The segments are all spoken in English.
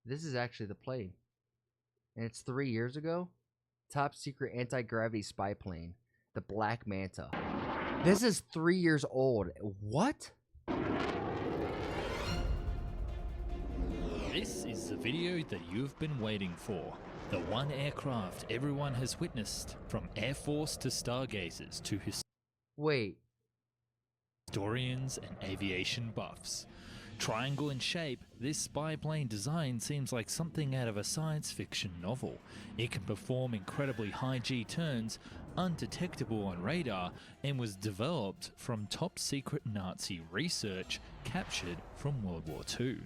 This is actually the plane. And it's 3 years ago. Top secret anti-gravity spy plane. The Black Manta. This is 3 years old. What? This is the video that you've been waiting for. The one aircraft everyone has witnessed, from Air Force to stargazers to Wait. historians and aviation buffs. Triangle in shape, this spy plane design seems like something out of a science fiction novel. It can perform incredibly high G turns, undetectable on radar, and was developed from top secret Nazi research captured from World War II.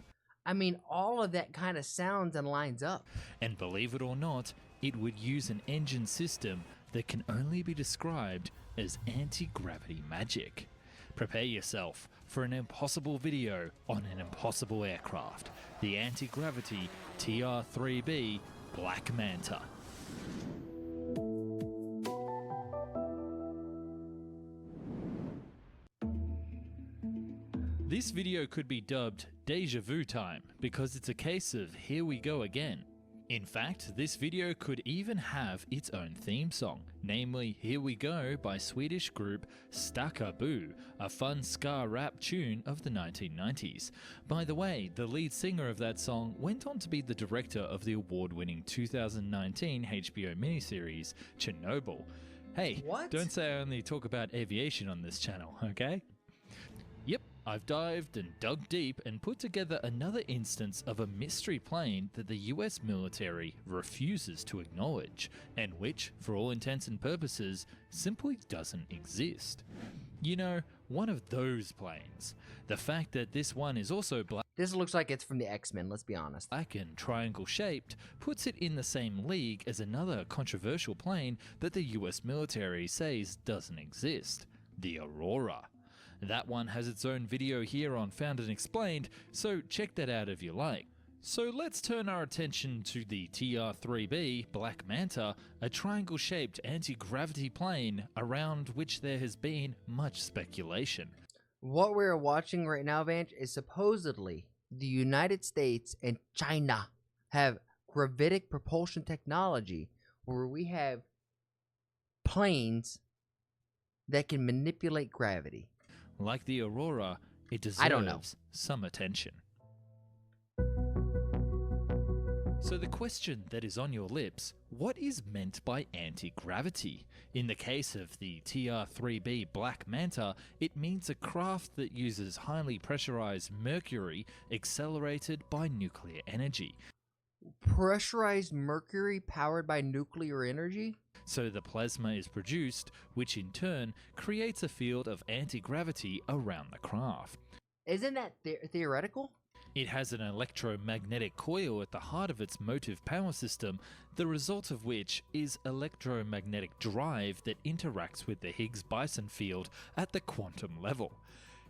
I mean, all of that kind of sounds and lines up. And believe it or not, it would use an engine system that can only be described as anti-gravity magic. Prepare yourself for an impossible video on an impossible aircraft, the anti-gravity TR-3B Black Manta. This video could be dubbed Deja Vu Time because it's a case of here we go again. In fact, this video could even have its own theme song, namely Here We Go by Swedish group Stakka Boo, a fun ska rap tune of the 1990s. By the way, the lead singer of that song went on to be the director of the award-winning 2019 HBO miniseries Chernobyl. Hey, What? don't say I only talk about aviation on this channel, okay? Yep, I've dived and dug deep and put together another instance of a mystery plane that the US military refuses to acknowledge, and which, for all intents and purposes, simply doesn't exist. You know, one of those planes. The fact that this one is also This looks like it's from the X-Men, let's be honest. black and triangle shaped puts it in the same league as another controversial plane that the US military says doesn't exist, the Aurora. That one has its own video here on Found and Explained, so check that out if you like. So let's turn our attention to the TR-3B Black Manta, a triangle-shaped anti-gravity plane around which there has been much speculation. What we're watching right now, Vanch, is supposedly the United States and China have gravitic propulsion technology where we have planes that can manipulate gravity. Like the Aurora, it I don't know. deserves some attention. So the question that is on your lips, what is meant by anti-gravity? In the case of the TR-3B Black Manta, it means a craft that uses highly pressurized mercury accelerated by nuclear energy. Pressurized mercury powered by nuclear energy? So the plasma is produced, which in turn creates a field of anti-gravity around the craft. Isn't that theoretical? It has an electromagnetic coil at the heart of its motive power system, the result of which is electromagnetic drive that interacts with the Higgs-Boson field at the quantum level.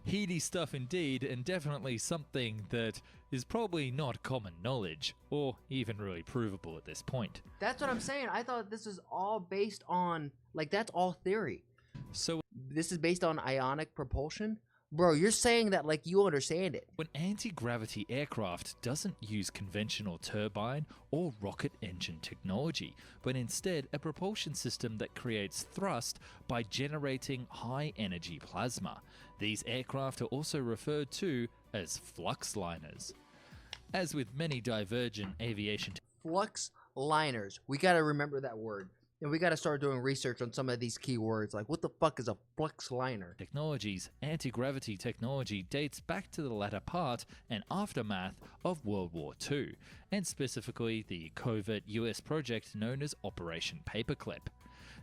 Heady stuff indeed, and definitely something that is probably not common knowledge, or even really provable at this point. That's what I'm saying. I thought this was all based on, like, that's all theory. So This is based on ionic propulsion? Bro, you're saying that like you understand it. when anti-gravity aircraft doesn't use conventional turbine or rocket engine technology, but instead a propulsion system that creates thrust by generating high-energy plasma. These aircraft are also referred to as flux liners. As with many divergent aviation Flux liners. We gotta remember that word. And we gotta start doing research on some of these keywords. Like, what the fuck is a flux liner? technologies, anti-gravity technology dates back to the latter part and aftermath of World War II, and specifically the covert US project known as Operation Paperclip.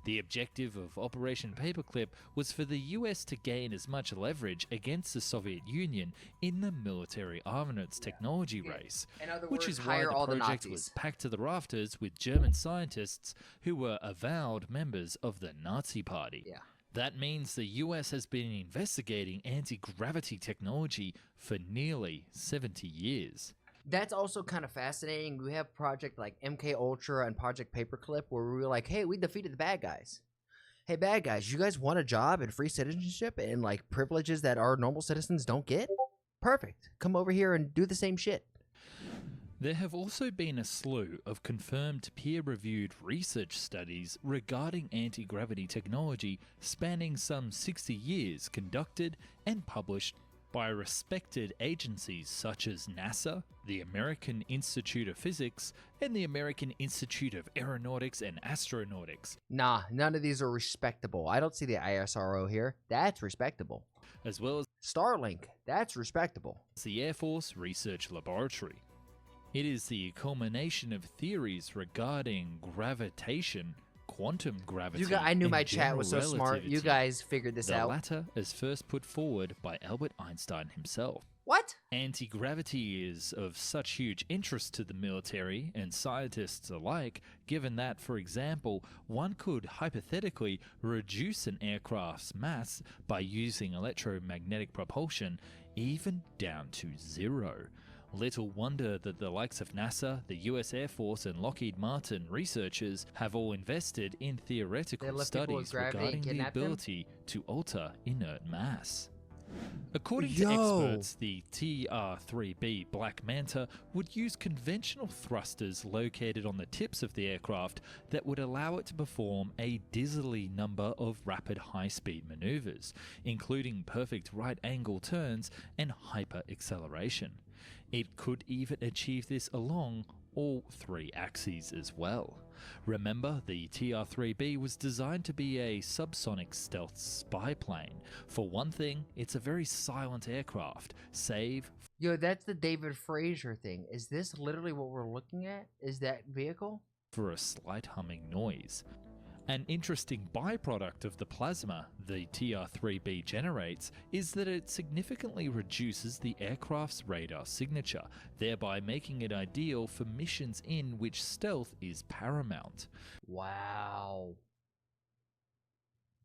The objective of Operation Paperclip was for the US to gain as much leverage against the Soviet Union in the military armaments technology race, In other which words, is why hire the all the project Nazis. was packed to the rafters with German scientists who were avowed members of the Nazi Party. Yeah. That means the US has been investigating anti-gravity technology for nearly 70 years. That's also kind of fascinating. We have project like MK Ultra and Project Paperclip where we were like, hey, we defeated the bad guys. Hey, bad guys, you guys want a job and free citizenship and like privileges that our normal citizens don't get? Perfect. Come over here and do the same shit. There have also been a slew of confirmed peer-reviewed research studies regarding anti-gravity technology spanning some 60 years, conducted and published by respected agencies such as NASA, the American Institute of Physics, and the American Institute of Aeronautics and Astronautics. Nah, none of these are respectable. I don't see the ISRO here. That's respectable. As well as Starlink, that's respectable. the Air Force Research Laboratory. It is the culmination of theories regarding gravitation, quantum gravity, I knew and my chat was so general smart. You relativity. guys figured this The out. latter is first put forward by Albert Einstein himself. What? Anti-gravity is of such huge interest to the military and scientists alike, given that, for example, one could hypothetically reduce an aircraft's mass by using electromagnetic propulsion even down to zero. Little wonder that the likes of NASA, the US Air Force, and Lockheed Martin researchers have all invested in They theoretical let people with studies gravity regarding the kidnap them? ability to alter inert mass. According to Yo. experts, the TR-3B Black Manta would use conventional thrusters located on the tips of the aircraft that would allow it to perform a dizzily number of rapid high-speed maneuvers, including perfect right-angle turns and hyper-acceleration. It could even achieve this along all three axes as well. Remember, the TR-3B was designed to be a subsonic stealth spy plane. For one thing, it's a very silent aircraft, save Yo, that's the David Fraser thing. Is this literally what we're looking at? Is that vehicle? for a slight humming noise. An interesting byproduct of the plasma the TR-3B generates is that it significantly reduces the aircraft's radar signature, thereby making it ideal for missions in which stealth is paramount. Wow.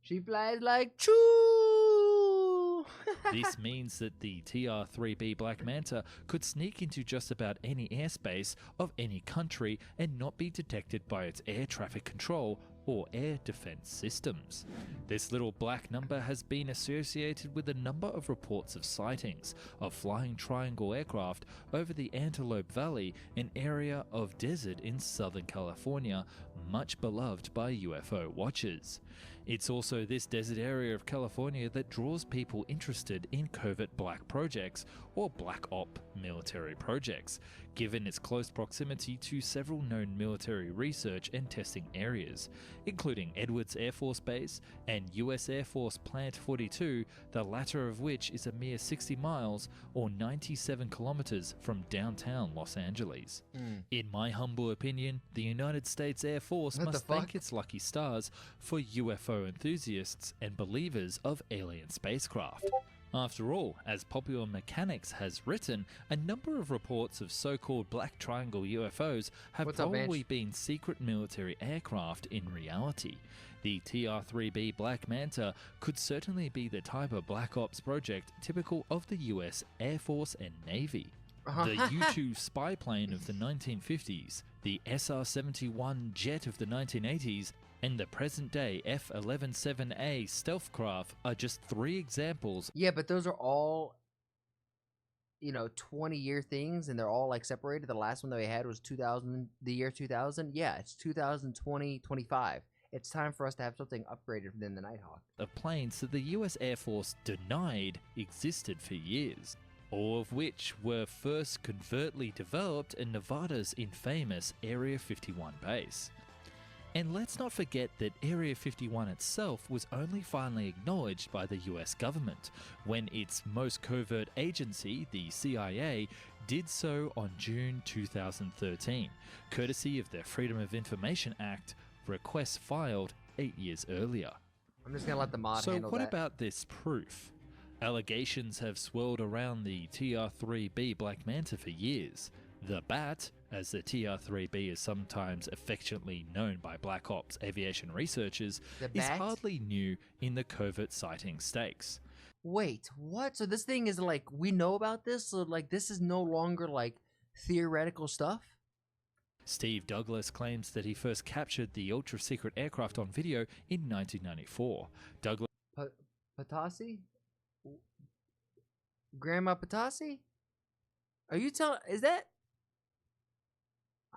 She flies like choo. This means that the TR-3B Black Manta could sneak into just about any airspace of any country and not be detected by its air traffic control or air defense systems. This little black number has been associated with a number of reports of sightings of flying triangle aircraft over the Antelope Valley, an area of desert in Southern California, much beloved by UFO watchers. It's also this desert area of California that draws people interested in covert black projects or black op military projects, given its close proximity to several known military research and testing areas, including Edwards Air Force Base and US Air Force Plant 42, the latter of which is a mere 60 miles or 97 kilometers from downtown Los Angeles. In my humble opinion, the United States Air Force What the must thank fuck? its lucky stars for UFO enthusiasts and believers of alien spacecraft. After all, as Popular Mechanics has written, a number of reports of so-called black triangle UFOs have What's up, probably Ange? been secret military aircraft in reality. The TR-3B Black Manta could certainly be the type of black ops project typical of the US Air Force and Navy. The U-2 spy plane of the 1950s, the SR-71 jet of the 1980s, and the present-day F-117A stealth craft are just three examples. Yeah, but those are all, 20-year things, and they're all like separated. The last one that we had was 2000, the year 2000. Yeah, it's 2020, 25. It's time for us to have something upgraded than the Nighthawk. Of planes that the US Air Force denied existed for years, all of which were first covertly developed in Nevada's infamous Area 51 base. And let's not forget that Area 51 itself was only finally acknowledged by the US government when its most covert agency, the CIA, did so on June 2013, courtesy of the Freedom of Information Act, requests filed 8 years earlier. I'm just gonna let the mod So handle what that. about this proof? Allegations have swirled around the TR-3B Black Manta for years. The Bat, as the TR-3B is sometimes affectionately known by Black Ops aviation researchers, The is Bat? hardly new in the covert sighting stakes. Wait, what? So this thing is like, we know about this? So like this is no longer like theoretical stuff? Steve Douglas claims that he first captured the ultra-secret aircraft on video in 1994. Douglas Patasi? Grandma Patasi? Are you telling, is that?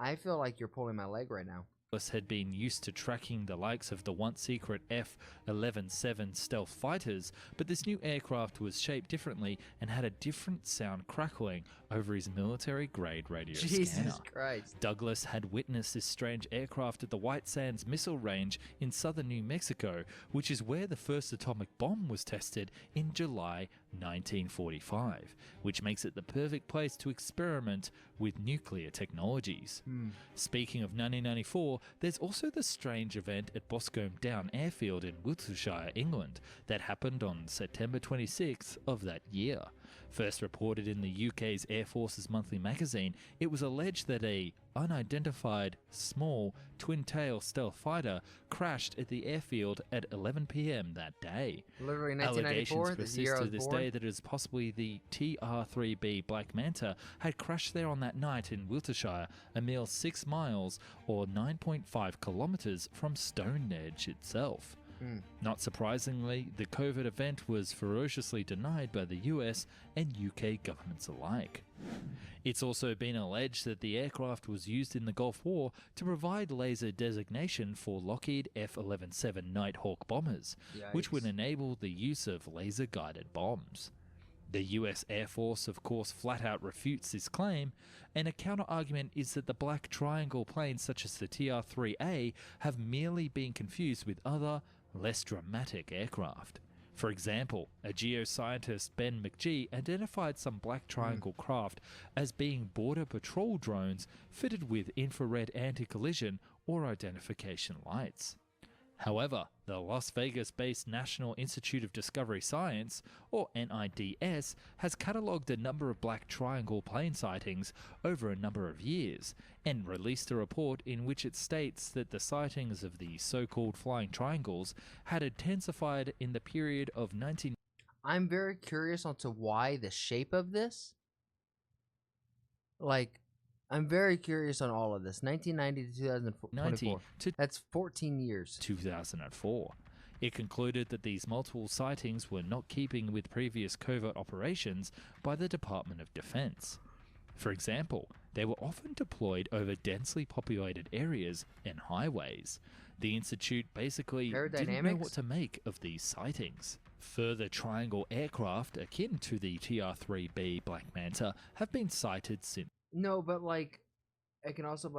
I feel like you're pulling my leg right now. Had been used to tracking the likes of the once secret F-11-7 stealth fighters, but this new aircraft was shaped differently and had a different sound crackling over his military-grade radio Jesus scanner. Christ. Douglas had witnessed this strange aircraft at the White Sands Missile Range in southern New Mexico, which is where the first atomic bomb was tested in July 1945, which makes it the perfect place to experiment with nuclear technologies. Speaking of 1994, there's also the strange event at Boscombe Down Airfield in Wiltshire, England, that happened on September 26th of that year. First reported in the UK's Air Force's monthly magazine, it was alleged that a unidentified, small, twin-tail stealth fighter crashed at the airfield at 11 p.m. that day. Literally 1994, Allegations persist to this day that it is possibly the TR-3B Black Manta had crashed there on that night in Wiltshire, a mere 6 miles or 9.5 kilometres from Stonehenge itself. Not surprisingly, the COVID event was ferociously denied by the US and UK governments alike. It's also been alleged that the aircraft was used in the Gulf War to provide laser designation for Lockheed F-11-7 Nighthawk bombers, which would enable the use of laser-guided bombs. The US Air Force, of course, flat out refutes this claim, and a counter-argument is that the Black Triangle planes such as the TR-3A have merely been confused with other, less dramatic aircraft. For example, a geoscientist, Ben McGee, identified some Black Triangle craft as being border patrol drones fitted with infrared anti-collision or identification lights. However, the Las Vegas-based National Institute of Discovery Science, or NIDS, has catalogued a number of Black Triangle plane sightings over a number of years, and released a report in which it states that the sightings of the so-called flying triangles had intensified in the period of 19... I'm very curious onto why the shape of this. Like, I'm very curious on all of this. 1990 to 2024. That's 14 years. 2004. It concluded that these multiple sightings were not keeping with previous covert operations by the Department of Defense. For example, they were often deployed over densely populated areas and highways. The Institute basically didn't know what to make of these sightings. Further triangle aircraft akin to the TR-3B Black Manta have been sighted since. No, but like, it can also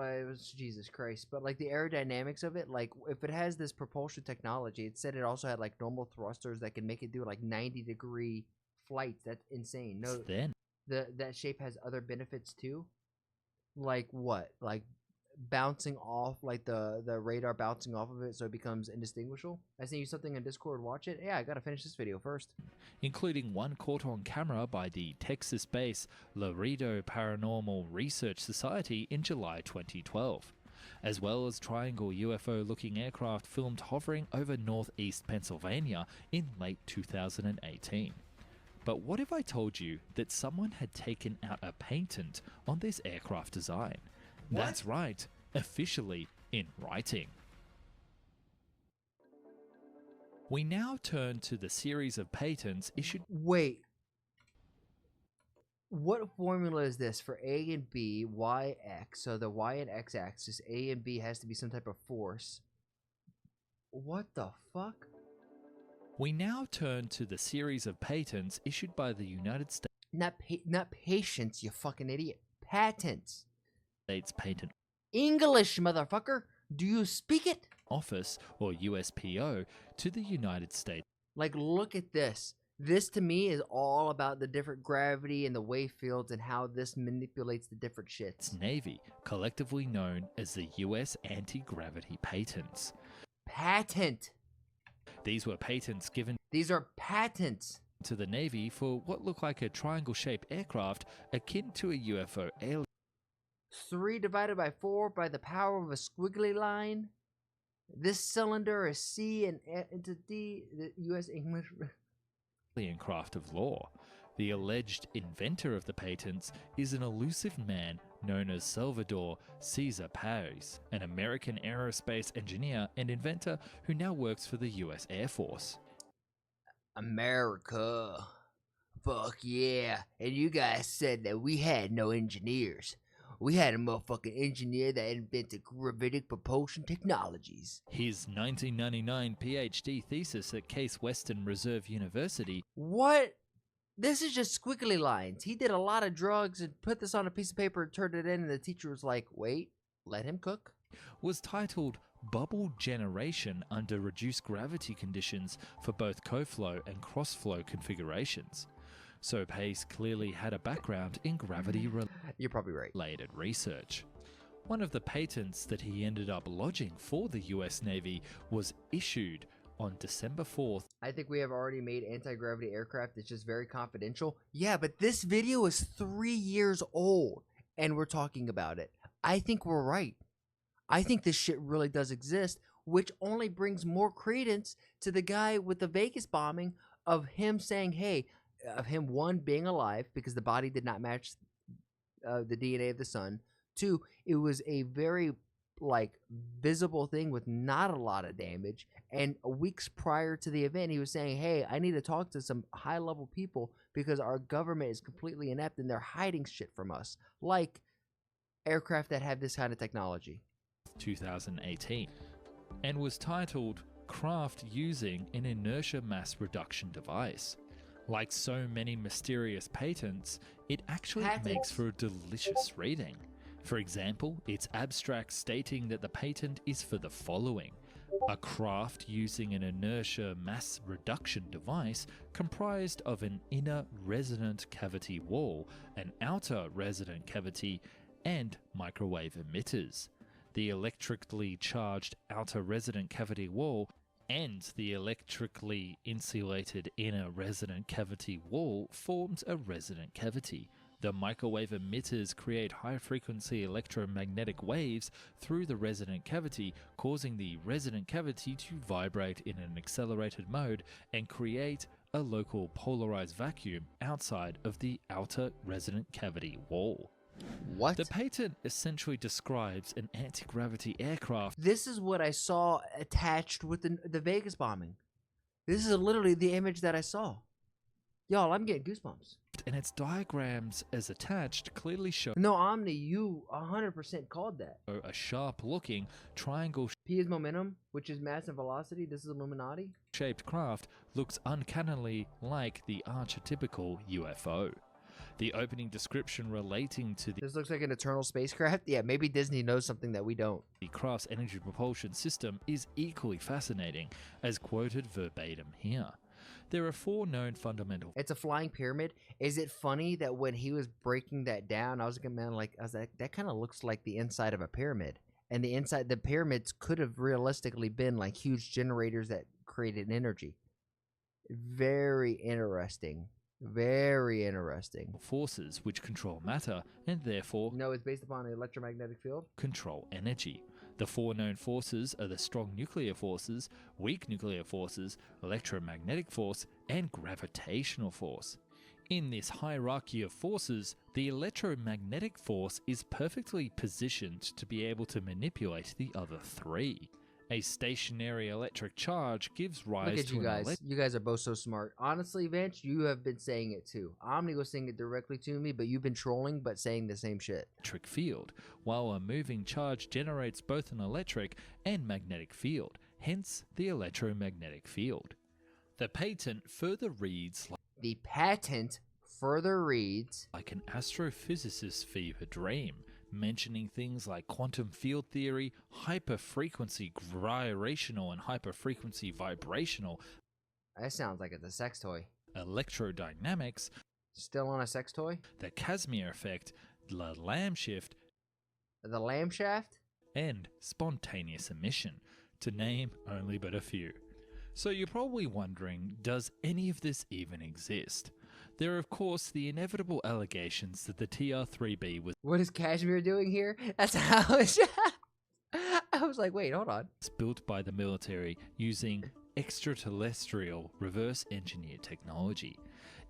Jesus Christ, but like the aerodynamics of it, like if it has this propulsion technology, it said it also had like normal thrusters that can make it do like 90-degree flights. That's insane. No, then that shape has other benefits too. Like what? Like bouncing off, like the radar bouncing off of it so it becomes indistinguishable. I sent you something on Discord, watch it. Yeah, I gotta finish this video first. Including one caught on camera by the Texas-based Laredo Paranormal Research Society in July 2012, as well as triangle UFO-looking aircraft filmed hovering over northeast Pennsylvania in late 2018. But what if I told you that someone had taken out a patent on this aircraft design? What? That's right, officially in writing. We now turn to the series of patents issued. Wait. What formula is this for A and B, Y, X? So the Y and X axis, A and B has to be some type of force. What the fuck? We now turn to the series of patents issued by the United States. Not patients, you fucking idiot. Patents. Patent English, motherfucker. Do you speak it? Office, or USPO, to the United States. Like, look at this. This to me is all about the different gravity and the wave fields and how this manipulates the different shits. Navy, collectively known as the US Anti-Gravity Patents. Patent. These were patents given. These are patents to the Navy for what looked like a triangle-shaped aircraft akin to a UFO alien. 3 divided by 4 by the power of a squiggly line. This cylinder is C and into D, the U.S. English alien craft of law. The alleged inventor of the patents is an elusive man known as Salvador Cesar Paz, an American aerospace engineer and inventor who now works for the U.S. Air Force. America. Fuck yeah. And you guys said that we had no engineers. We had a motherfucking engineer that invented gravitic propulsion technologies. His 1999 PhD thesis at Case Western Reserve University What? This is just squiggly lines. He did a lot of drugs and put this on a piece of paper and turned it in, and the teacher was like, wait, let him cook. was titled Bubble Generation under Reduced Gravity Conditions for both co-flow and cross-flow configurations. So Pace clearly had a background in gravity-related You're probably right. research. One of the patents that he ended up lodging for the US Navy was issued on December 4th. I think we have already made anti-gravity aircraft. It's just very confidential. Yeah, but this video is 3 years old, and we're talking about it. I think we're right. I think this shit really does exist, which only brings more credence to the guy with the Vegas bombing of him saying, hey, of him, one, being alive because the body did not match the DNA of the son. Two, it was a very visible thing with not a lot of damage. And weeks prior to the event, he was saying, hey, I need to talk to some high level people because our government is completely inept and they're hiding shit from us, like aircraft that have this kind of technology. 2018, and was titled Craft Using an Inertia Mass Reduction Device. Like so many mysterious patents, it actually makes for a delicious reading. For example, its abstract stating that the patent is for the following: a craft using an inertia mass reduction device comprised of an inner resonant cavity wall, an outer resonant cavity, and microwave emitters. The electrically charged outer resonant cavity wall and the electrically insulated inner resonant cavity wall forms a resonant cavity. The microwave emitters create high-frequency electromagnetic waves through the resonant cavity, causing the resonant cavity to vibrate in an accelerated mode and create a local polarized vacuum outside of the outer resonant cavity wall. What? The patent essentially describes an anti-gravity aircraft. This is what I saw attached with the Vegas bombing. This is literally the image that I saw. Y'all, I'm getting goosebumps. And its diagrams as attached clearly show No, Omni, you 100% called that. a sharp-looking triangle P is momentum, which is mass and velocity. This is Illuminati. shaped craft looks uncannily like the archetypical UFO. The opening description relating to This looks like an eternal spacecraft. Yeah, maybe Disney knows something that we don't. the craft's energy propulsion system is equally fascinating, as quoted verbatim here. There are 4 known fundamental. It's a flying pyramid. Is it funny that when he was breaking that down, I was like, that kind of looks like the inside of a pyramid. And the pyramids could have realistically been like huge generators that created energy. Very interesting. Very interesting. Forces which control matter and therefore No, it's based upon the electromagnetic field. control energy. The 4 known forces are the strong nuclear forces, weak nuclear forces, electromagnetic force, and gravitational force. In this hierarchy of forces, the electromagnetic force is perfectly positioned to be able to manipulate the other 3. A stationary electric charge gives rise Look at to you an guys. You guys are both so smart. Honestly, Vance, you have been saying it too. Omni was saying it directly to me, but you've been trolling but saying the same shit. electric field, while a moving charge generates both an electric and magnetic field, hence the electromagnetic field. The patent further reads The patent further reads, like an astrophysicist's fever dream, mentioning things like quantum field theory, hyperfrequency gyrational and hyperfrequency vibrational, that sounds like it's a sex toy. electrodynamics, Still on a sex toy? the Casimir effect, the Lamb shift, The lamb shaft? and spontaneous emission, to name only but a few. So you're probably wondering, does any of this even exist? There are of course the inevitable allegations that the TR-3B was What is Kashmir doing here? That's how it's I was like, wait, hold on. built by the military using extraterrestrial reverse engineered technology.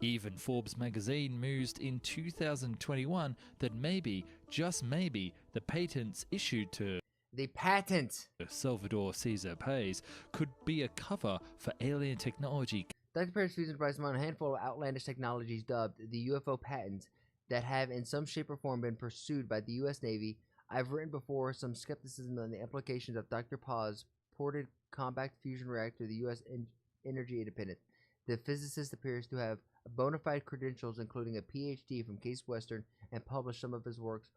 Even Forbes magazine mused in 2021 that maybe, just maybe, the patents issued to The patent. Salvador Cesar Paez could be a cover for alien technology Dr. Paris Fusion provides among a handful of outlandish technologies dubbed the UFO patent that have in some shape or form been pursued by the U.S. Navy. I've written before some skepticism on the implications of Dr. Pa's ported compact fusion reactor, the U.S. energy independent. The physicist appears to have bona fide credentials, including a PhD from Case Western, and published some of his works,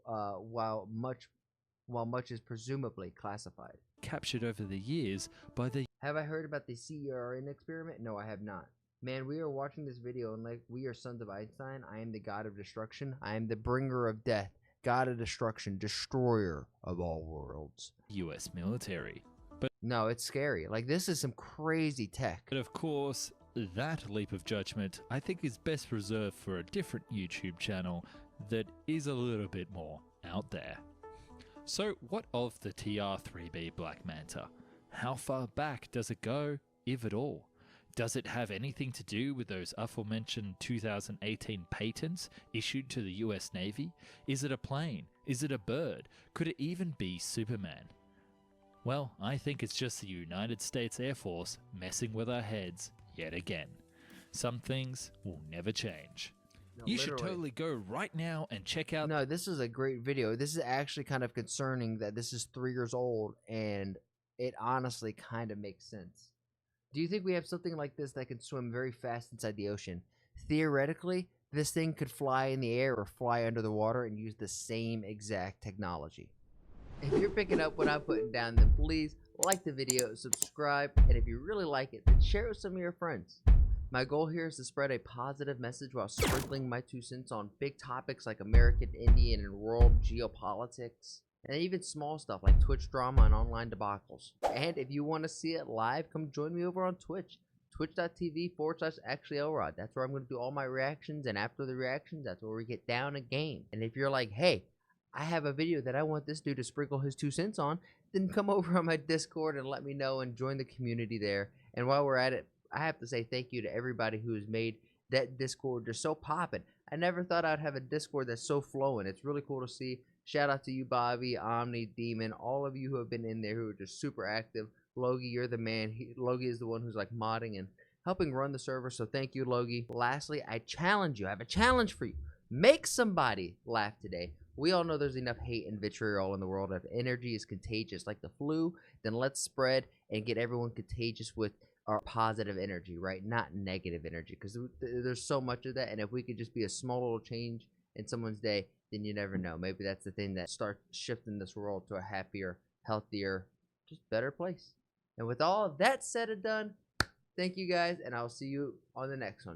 while much is presumably classified. Captured over the years by the Have I heard about the CERN experiment? No, I have not. Man, we are watching this video and like we are sons of Einstein. I am the god of destruction. I am the bringer of death, god of destruction, destroyer of all worlds. US military. No, it's scary. Like, this is some crazy tech. But of course, that leap of judgment I think is best reserved for a different YouTube channel that is a little bit more out there. So what of the TR-3B Black Manta? How far back does it go, if at all? Does it have anything to do with those aforementioned 2018 patents issued to the US Navy? Is it a plane? Is it a bird? Could it even be Superman? Well, I think it's just the United States Air Force messing with our heads yet again. Some things will never change. No, You should literally. totally go right now and check out. No, this is a great video. This is actually kind of concerning that this is 3 years old, and it honestly kind of makes sense. Do you think we have something like this that can swim very fast inside the ocean? Theoretically, this thing could fly in the air or fly under the water and use the same exact technology. If you're picking up what I'm putting down, then please like the video, subscribe, and if you really like it, then share it with some of your friends. My goal here is to spread a positive message while sprinkling my 2 cents on big topics like American, Indian, and world geopolitics, and even small stuff like Twitch drama and online debacles. And if you want to see it live, come join me over on Twitch. Twitch.tv/ActuallyElrod. That's where I'm going to do all my reactions, and after the reactions, that's where we get down a game. And if you're like, hey, I have a video that I want this dude to sprinkle his 2 cents on, then come over on my Discord and let me know and join the community there. And while we're at it, I have to say thank you to everybody who has made that Discord just so poppin'. I never thought I'd have a Discord that's so flowing. It's really cool to see. Shout out to you, Bobby, Omni, Demon, all of you who have been in there who are just super active. Logie, you're the man. Logie is the one who's like modding and helping run the server, so thank you, Logie. Lastly, I challenge you. I have a challenge for you. Make somebody laugh today. We all know there's enough hate and vitriol in the world. If energy is contagious like the flu, then let's spread and get everyone contagious with our positive energy, right? Not negative energy, because there's so much of that. And if we could just be a small little change in someone's day, then you never know. Maybe that's the thing that starts shifting this world to a happier, healthier, just better place. And with all of that said and done, thank you guys, and I'll see you on the next one.